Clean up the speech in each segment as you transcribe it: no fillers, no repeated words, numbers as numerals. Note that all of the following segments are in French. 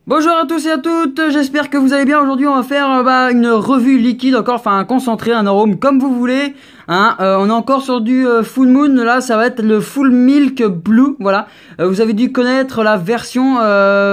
Bonjour à tous et à toutes, j'espère que vous allez bien. Aujourd'hui on va faire une revue liquide encore, enfin un concentré, un arôme comme vous voulez. Hein, on est encore sur du Full Moon, là ça va être le Full Milk Blue, voilà. Vous avez dû connaître la version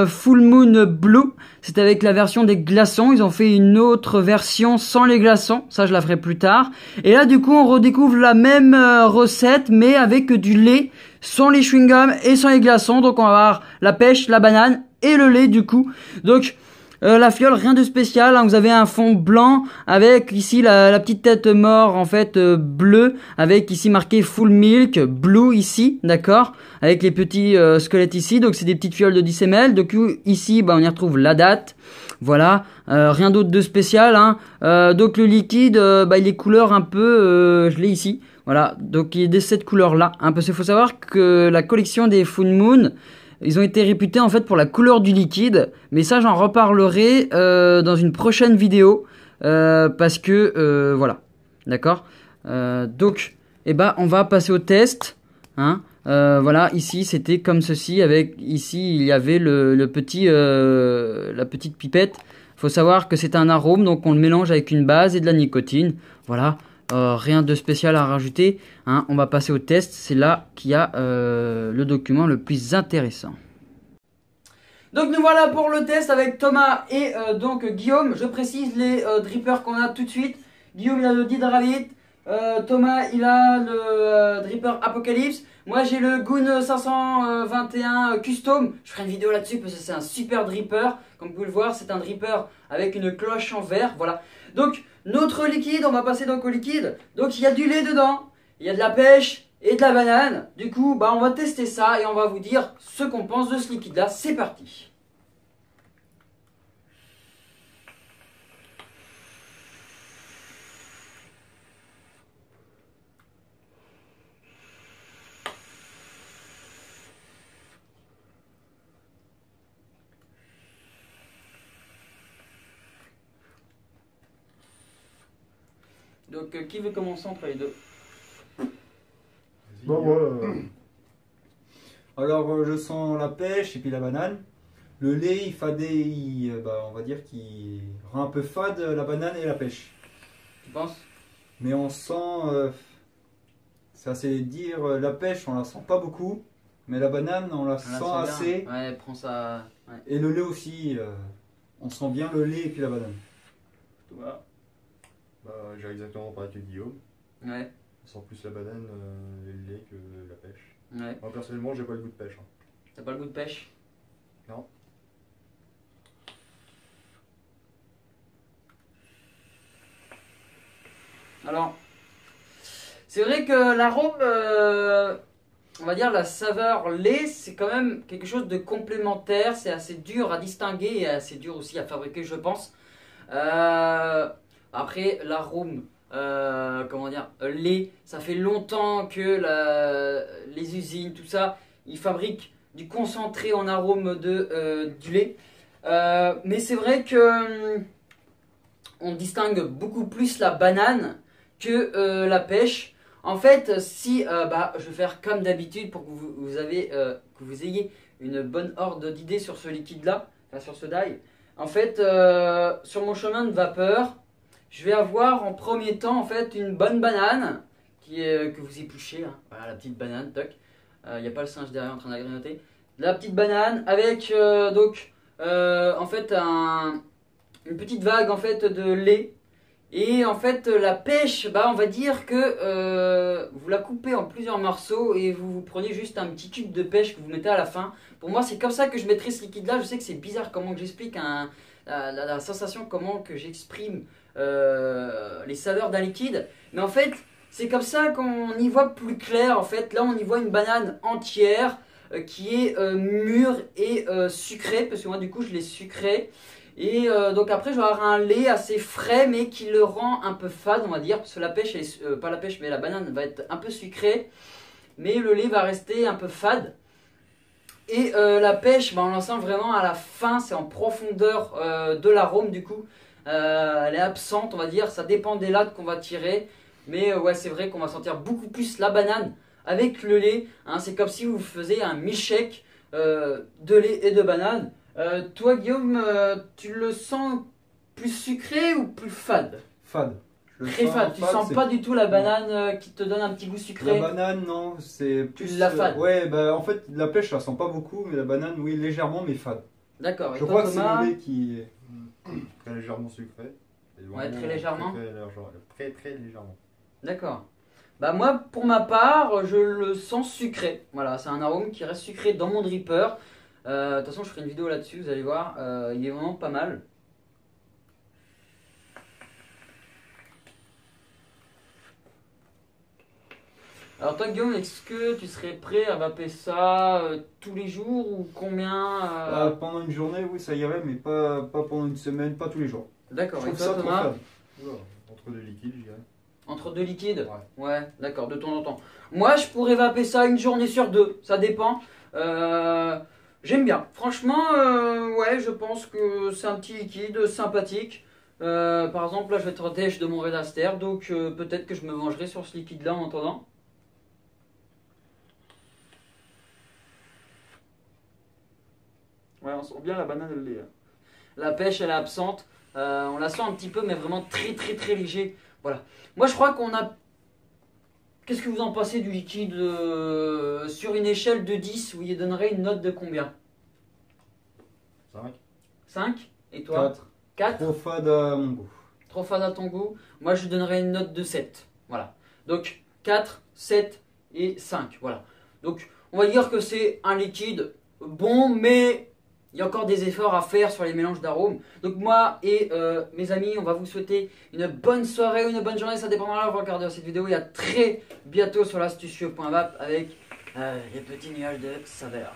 Full Moon Blue, c'était avec la version des glaçons. Ils ont fait une autre version sans les glaçons, ça je la ferai plus tard. Et là du coup on redécouvre la même recette mais avec du lait, sans les chewing-gums et sans les glaçons. Donc on va avoir la pêche, la banane et le lait du coup. Donc la fiole, rien de spécial, hein. Vous avez un fond blanc avec ici la petite tête mort en fait bleue, avec ici marqué Full Milk Blue ici, d'accord, avec les petits squelettes ici. Donc c'est des petites fioles de 10 ml. Donc ici on y retrouve la date, voilà, rien d'autre de spécial, hein. Donc le liquide il est couleur un peu je l'ai ici, voilà, donc il est de cette couleur là, hein, parce qu'il faut savoir que la collection des Full Moon, ils ont été réputés en fait pour la couleur du liquide, mais ça j'en reparlerai dans une prochaine vidéo parce que voilà, d'accord. Donc on va passer au test, hein. Voilà, ici c'était comme ceci, avec ici il y avait la petite pipette. Faut savoir que c'est un arôme, donc on le mélange avec une base et de la nicotine, voilà. Rien de spécial à rajouter, hein. On va passer au test, c'est là qu'il y a le document le plus intéressant. Donc nous voilà pour le test avec Thomas et donc Guillaume. Je précise les drippers qu'on a tout de suite. Guillaume il a le Dydravit, Thomas il a le dripper Apocalypse. Moi j'ai le Goon 521 Custom. Je ferai une vidéo là-dessus parce que c'est un super dripper. Comme vous pouvez le voir, c'est un dripper avec une cloche en verre, voilà. Donc notre liquide, on va passer donc au liquide. Donc il y a du lait dedans, il y a de la pêche et de la banane. Du coup, on va tester ça et on va vous dire ce qu'on pense de ce liquide là. C'est parti. Donc qui veut commencer entre les deux? Bon, alors je sens la pêche et puis la banane. Le lait, on va dire qu'il rend un peu fade la banane et la pêche. Tu penses? Mais on sent, c'est assez dire, la pêche on la sent pas beaucoup, mais la banane on la sent assez. Ouais, prends ça. Ouais. Et le lait aussi, on sent bien le lait et puis la banane. Thomas, j'ai exactement pareil que Guillaume. Ouais. On sent plus la banane et le lait que la pêche. Ouais. Moi personnellement, j'ai pas le goût de pêche. Hein. T'as pas le goût de pêche? Non. Alors, c'est vrai que l'arôme, on va dire la saveur lait, c'est quand même quelque chose de complémentaire. C'est assez dur à distinguer et assez dur aussi à fabriquer, je pense. Après, l'arôme, comment dire, lait, ça fait longtemps que les usines, tout ça, ils fabriquent du concentré en arôme du lait. Mais c'est vrai que on distingue beaucoup plus la banane que la pêche. En fait, si je vais faire comme d'habitude pour que vous ayez une bonne horde d'idées sur ce liquide-là, enfin sur ce dye. En fait, sur mon chemin de vapeur, je vais avoir en premier temps en fait une bonne banane que vous épluchez, hein. Voilà la petite banane, toc. Il n'y a pas le singe derrière en train d'agrénoter. La petite banane avec en fait une petite vague en fait de lait. Et en fait la pêche, on va dire que vous la coupez en plusieurs morceaux et vous prenez juste un petit cube de pêche que vous mettez à la fin. Pour moi c'est comme ça que je mettrai ce liquide là. Je sais que c'est bizarre comment que j'explique la sensation, comment que j'exprime les saveurs d'un liquide. Mais en fait c'est comme ça qu'on y voit plus clair. En fait là on y voit une banane entière qui est mûre et sucrée. Parce que moi du coup je l'ai sucrée. Et donc après je vais avoir un lait assez frais mais qui le rend un peu fade, on va dire, parce que la pêche, pas la pêche mais la banane va être un peu sucrée, mais le lait va rester un peu fade. Et la pêche, bah, on la sent vraiment à la fin, c'est en profondeur de l'arôme du coup. Elle est absente, on va dire, ça dépend des lattes qu'on va tirer. Mais ouais, c'est vrai qu'on va sentir beaucoup plus la banane avec le lait. Hein, c'est comme si vous faisiez un milkshake de lait et de banane. Toi, Guillaume, tu le sens plus sucré ou plus fade? Fade. Je le Très sens fade, tu sens c'est- pas du tout la banane qui te donne un petit goût La sucré. banane, non, c'est plus. la fade. Ouais, bah en fait, la pêche, je la sens pas beaucoup, mais la banane, oui, légèrement, mais fade. D'accord, et Je toi, crois que c'est Thomas? le lait qui. Très légèrement sucré. Et Ouais, vraiment très légèrement. Très légèrement. D'accord. Bah moi, pour ma part, je le sens sucré. Voilà, c'est un arôme qui reste sucré dans mon dripper. De toute façon, je ferai une vidéo là-dessus, vous allez voir. Il est vraiment pas mal. Alors toi, Guillaume, est-ce que tu serais prêt à vaper ça tous les jours ou combien Pendant une journée, oui, ça irait, mais pas pendant une semaine, pas tous les jours. D'accord, Je et trouve toi, ça trop Thomas? fade. Oula, entre deux liquides, je dirais. Entre deux liquides? Ouais. Ouais, d'accord, de temps en temps. Moi, je pourrais vaper ça une journée sur deux, ça dépend. J'aime bien. Franchement, ouais, je pense que c'est un petit liquide sympathique. Par exemple, là, je vais être dèche de mon Red Aster, donc peut-être que je me vengerai sur ce liquide-là en attendant. Ouais, on sent bien la banane et le lait. La pêche, elle est absente. On la sent un petit peu, mais vraiment très léger. Voilà. Moi, je crois qu'on a. Qu'est-ce que vous en pensez du liquide sur une échelle de 10, vous lui donnerez une note de combien? 5. 5? Et toi? 4. 4? Trop fade à mon goût. Trop fade à ton goût? Moi, je lui donnerais une note de 7. Voilà. Donc, 4, 7 et 5. Voilà. Donc, on va dire que c'est un liquide bon, mais il y a encore des efforts à faire sur les mélanges d'arômes. Donc, moi et mes amis, on va vous souhaiter une bonne soirée ou une bonne journée. Ça dépendra de vous regarder cette vidéo. Et à très bientôt sur l'astucieux.vap avec les petits nuages de saveur.